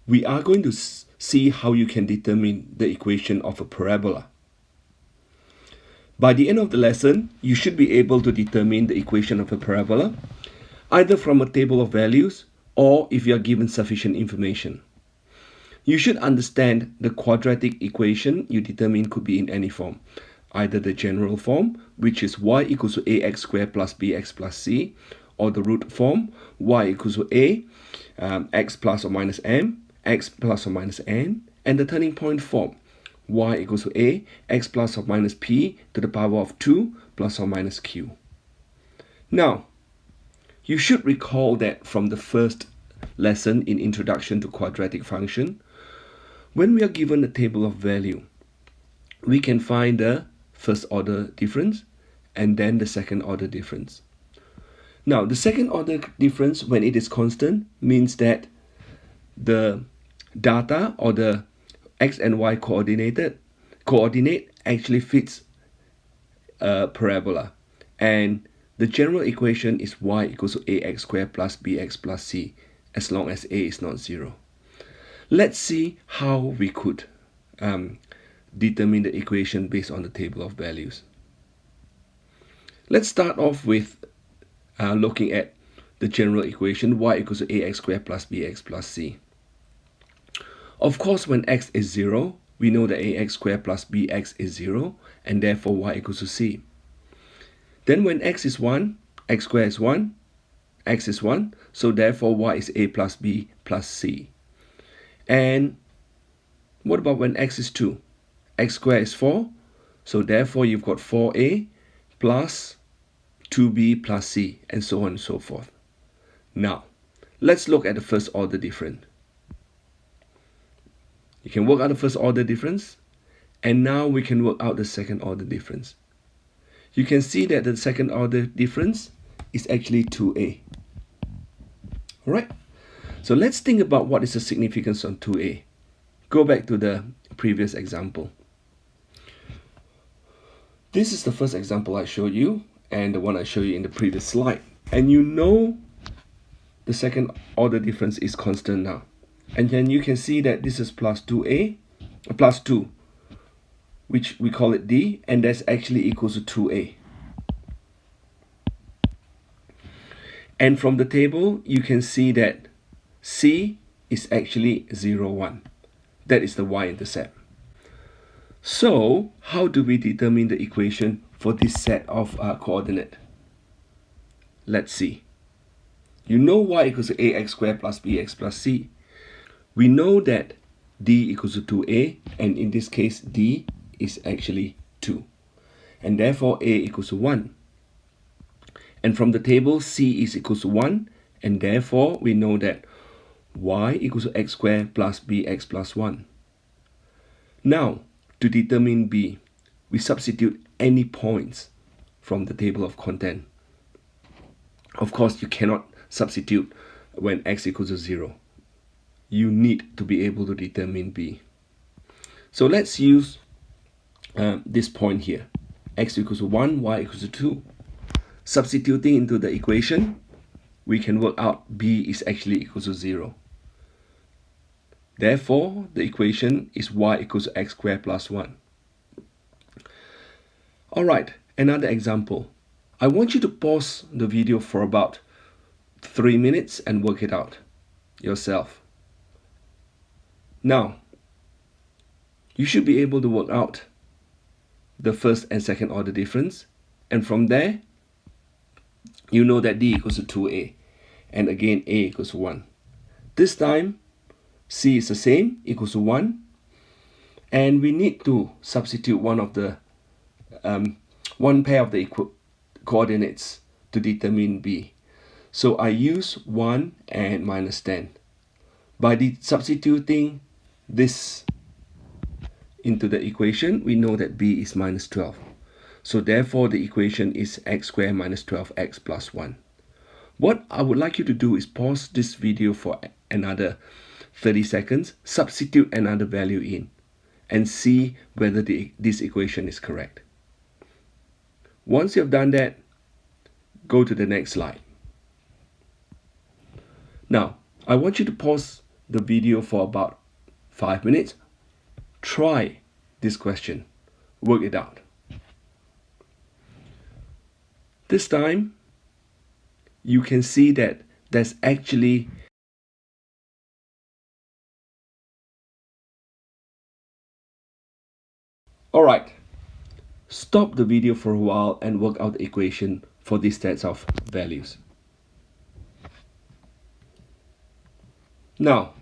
we are going to see how you can determine the equation of a parabola. By the end of the lesson, you should be able to determine the equation of a parabola, either from a table of values or if you are given sufficient information. You should understand the quadratic equation you determine could be in any form, either the general form, which is y equals to ax squared plus bx plus c, or the root form, y equals to a, x plus or minus m, x plus or minus n, and the turning point form, y equals to a, x plus or minus p to the power of 2 plus or minus q. Now, you should recall that from the first lesson in Introduction to Quadratic Function, when we are given a table of value, we can find the first order difference and then the second order difference. Now, the second order difference, when it is constant, means that the data or the x and y coordinate actually fits a parabola, and the general equation is y equals to ax squared plus bx plus c, as long as a is not 0. Let's see how we could determine the equation based on the table of values. Let's start off with looking at the general equation, y equals to ax squared plus bx plus c. Of course, when x is 0, we know that ax squared plus bx is 0, and therefore y equals to c. Then when x is 1, x squared is 1, x is 1, so therefore y is a plus b plus c. And what about when x is 2? X squared is 4, so therefore you've got 4a plus 2b plus c, and so on and so forth. Now, let's look at the first order difference. You can work out the first order difference, and now we can work out the second order difference. You can see that the second order difference is actually 2a. Alright, so let's think about what is the significance of 2a. Go back to the previous example. This is the first example I showed you, and the one I showed you in the previous slide. And you know the second order difference is constant now. And then you can see that this is plus 2a, plus 2, which we call it d, and that's actually equals to 2a. And from the table, you can see that c is actually 0, 1. That is the y-intercept. So, how do we determine the equation for this set of coordinate? Let's see. You know y equals to ax squared plus bx plus c. We know that d equals to 2a, and in this case, d is actually 2. And therefore, a equals to 1. And from the table, c is equals to 1, and therefore, we know that y equals to x squared plus bx plus 1. Now, to determine b, we substitute any points from the table of content. Of course, you cannot substitute when x equals to 0. You need to be able to determine b. So let's use this point here. X equals to 1, y equals to 2. Substituting into the equation, we can work out b is actually equals to 0. Therefore, the equation is y equals to x squared plus 1. Alright, another example. I want you to pause the video for about 3 minutes and work it out yourself. Now, you should be able to work out the first and second order difference, and from there, you know that d equals to 2a, and again a equals to 1. This time, c is the same, equals to 1, and we need to substitute one pair of the coordinates to determine b. So I use 1 and minus 10. By substituting this into the equation, we know that b is minus 12. So therefore, the equation is x squared minus 12x plus 1. What I would like you to do is pause this video for another 30 seconds, substitute another value in, and see whether this equation is correct. Once you've done that, go to the next slide. Now, I want you to pause the video for about 5 minutes. Try this question. Work it out. This time, you can see that there's actually Alright, stop the video for a while and work out the equation for these sets of values. Now,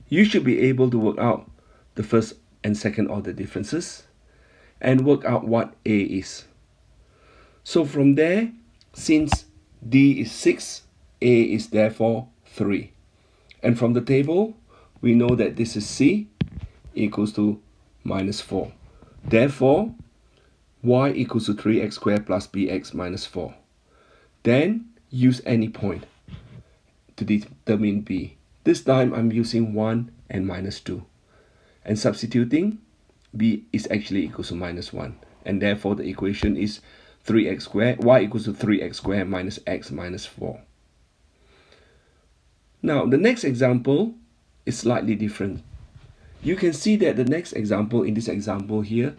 you should be able to work out the first and second order differences and work out what A is. So from there, since D is 6, A is therefore 3. And from the table, we know that this is C equals to minus 4. Therefore, y equals to 3x squared plus bx minus 4. Then use any point to determine b. This time I'm using 1 and minus 2. And substituting, b is actually equals to minus 1. And therefore the equation is 3x squared, y equals to 3x squared minus x minus 4. Now the next example is slightly different. You can see that the next example, in this example here,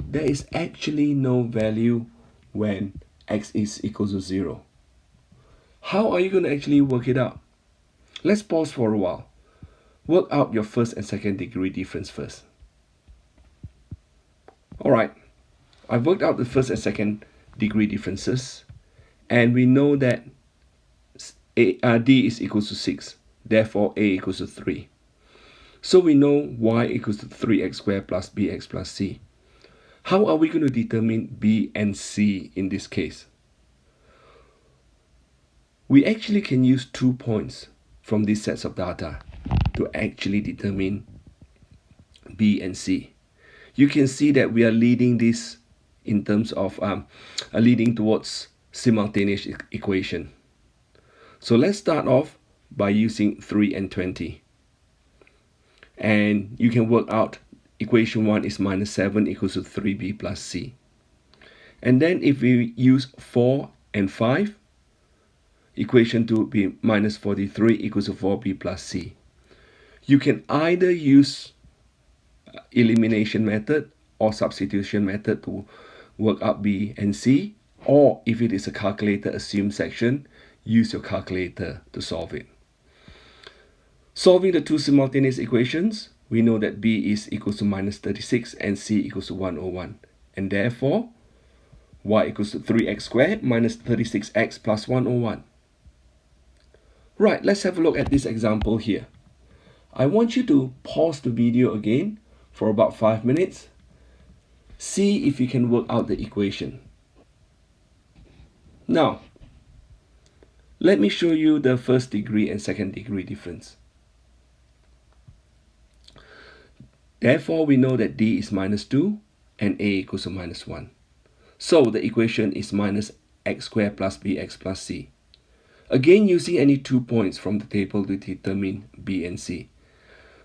there is actually no value when x is equals to 0. How are you going to actually work it out? Let's pause for a while. Work out your first and second degree difference first. Alright, I've worked out the first and second degree differences, and we know that D is equals to 6, therefore A equals to 3. So we know y equals to 3x squared plus bx plus c. How are we going to determine b and c in this case? We actually can use 2 points from these sets of data to actually determine b and c. You can see that we are leading this in terms of leading towards simultaneous equation. So let's start off by using 3 and 20. And you can work out equation 1 is minus 7 equals to 3b plus c. And then if we use 4 and 5, equation 2 would be minus 43 equals to 4b plus c. You can either use elimination method or substitution method to work out b and c, or if it is a calculator assumed section, use your calculator to solve it. Solving the two simultaneous equations, we know that b is equals to minus 36 and c equals to 101. And therefore, y equals to 3x squared minus 36x plus 101. Right, let's have a look at this example here. I want you to pause the video again for about 5 minutes. See if you can work out the equation. Now, let me show you the first degree and second degree difference. Therefore, we know that d is minus 2 and a equals to minus 1. So the equation is minus x squared plus bx plus c. Again, using any 2 points from the table to determine b and c.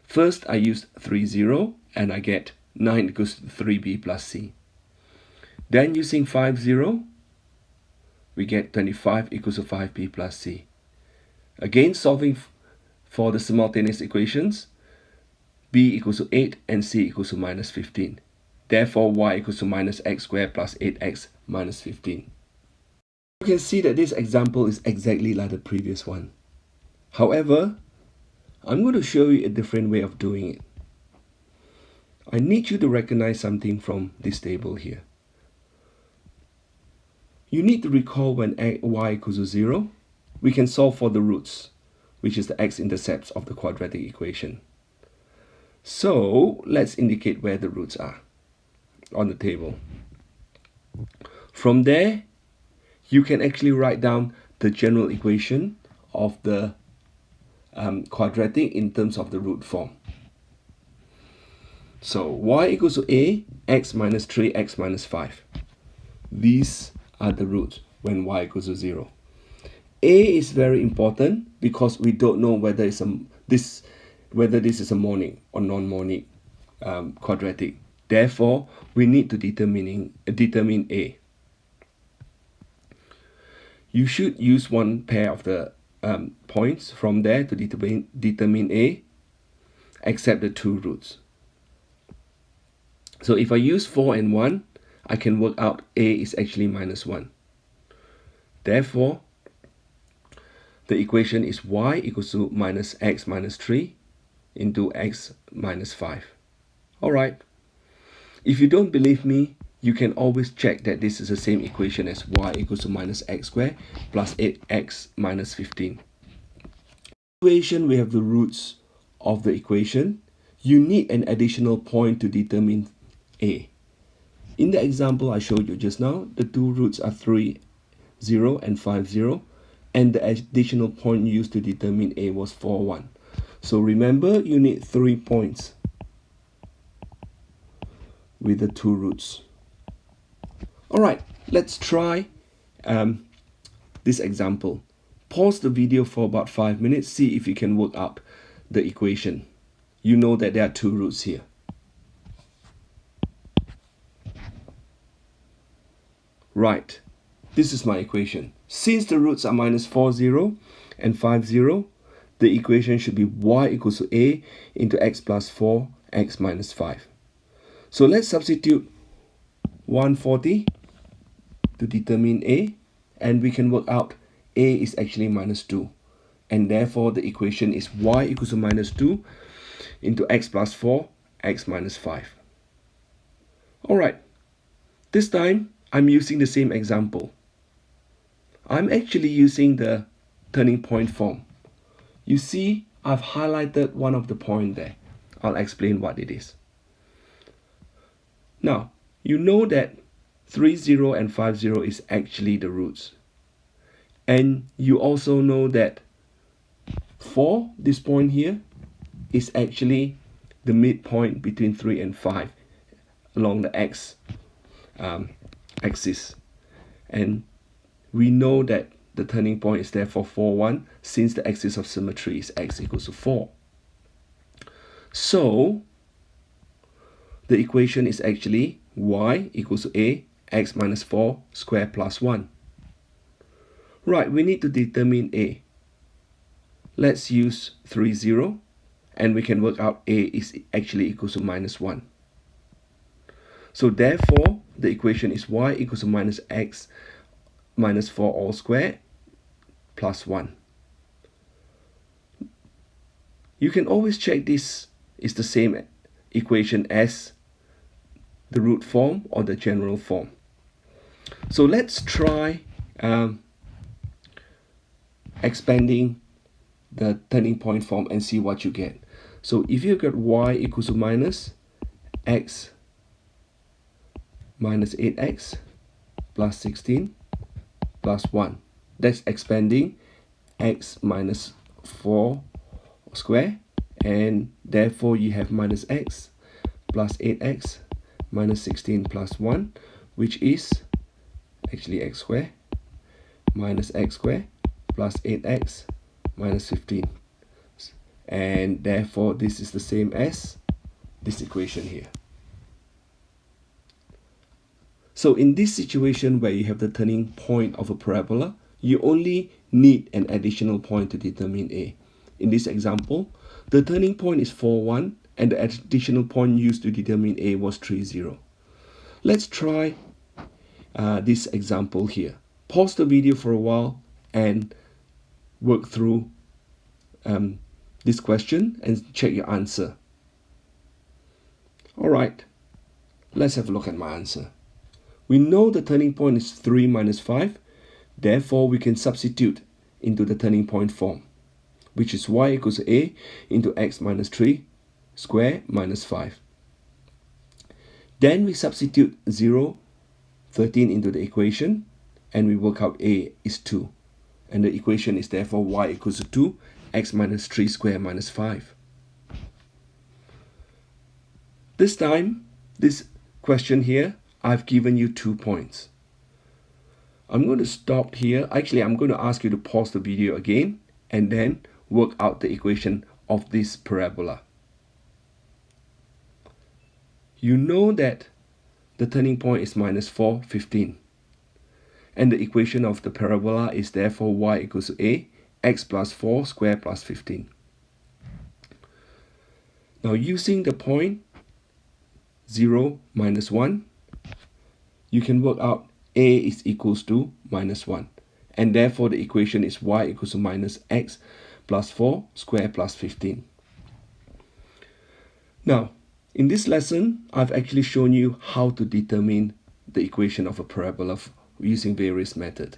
First, I use 3, 0, and I get 9 equals to 3b plus c. Then using 5, 0, we get 25 equals to 5b plus c. Again, solving for the simultaneous equations, b equals to 8 and c equals to minus 15. Therefore, y equals to minus x squared plus 8x minus 15. You can see that this example is exactly like the previous one. However, I'm going to show you a different way of doing it. I need you to recognize something from this table here. You need to recall when y equals to 0, we can solve for the roots, which is the x-intercepts of the quadratic equation. So let's indicate where the roots are on the table. From there, you can actually write down the general equation of the quadratic in terms of the root form. So y equals to a, x minus 3x minus 5. These are the roots when y equals to 0. A is very important because we don't know whether this is a monic or non-monic quadratic. Therefore, we need to determine A. You should use one pair of the points from there to determine A. except the two roots. So if I use 4 and 1, I can work out a is actually minus 1. Therefore, the equation is y equals to minus x minus 3 into x minus 5. Alright, if you don't believe me, you can always check that this is the same equation as y equals to minus x squared plus 8x minus 15. Equation, we have the roots of the equation. You need an additional point to determine a. In the example I showed you just now, the two roots are 3, 0 and 5, 0, and the additional point used to determine a was 4, 1. So remember, you need 3 points with the two roots. Alright, let's try this example. Pause the video for about 5 minutes, see if you can work out the equation. You know that there are two roots here. Right, this is my equation. Since the roots are minus 4, 0 and 5, 0, the equation should be y equals to a into x plus 4, x minus 5. So let's substitute 140 to determine a, and we can work out a is actually minus 2. And therefore the equation is y equals to minus 2 into x plus 4, x minus 5. Alright, this time I'm using the same example. I'm actually using the turning point form. You see, I've highlighted one of the points there. I'll explain what it is. Now, you know that 3, 0 and 5, 0 is actually the roots. And you also know that 4, this point here, is actually the midpoint between 3 and 5 along the x axis. And we know that the turning point is therefore 4, 1, since the axis of symmetry is x equals to 4. So, the equation is actually y equals to a, x minus 4 squared plus 1. Right, we need to determine a. Let's use 3, 0, and we can work out a is actually equals to minus 1. So therefore, the equation is y equals to minus x minus 4 all squared plus 1. You can always check this is the same equation as the root form or the general form. So let's try expanding the turning point form and see what you get. So if you get y equals to minus x minus 8x plus 16 plus 1. That's expanding x minus 4 square, and therefore you have minus x plus 8x minus 16 plus 1, which is actually x squared minus x squared plus 8x minus 15. And therefore this is the same as this equation here. So in this situation where you have the turning point of a parabola, you only need an additional point to determine a. In this example, the turning point is 4, 1, and the additional point used to determine a was 3, 0. Let's try this example here. Pause the video for a while and work through this question and check your answer. Alright, let's have a look at my answer. We know the turning point is 3 minus 5, therefore we can substitute into the turning point form, which is y equals to a into x minus 3 square minus 5. Then we substitute 0, 13 into the equation, and we work out a is 2. And the equation is therefore y equals to 2, x minus 3 square minus 5. This time, this question here, I've given you 2 points. I'm going to stop here. Actually, I'm going to ask you to pause the video again and then work out the equation of this parabola. You know that the turning point is minus 4, 15. And the equation of the parabola is therefore y equals to a, x plus 4 square plus 15. Now using the point 0, minus 1, you can work out a is equals to minus 1. And therefore the equation is y equals to minus x plus 4 square plus 15. Now, in this lesson, I've actually shown you how to determine the equation of a parabola using various methods.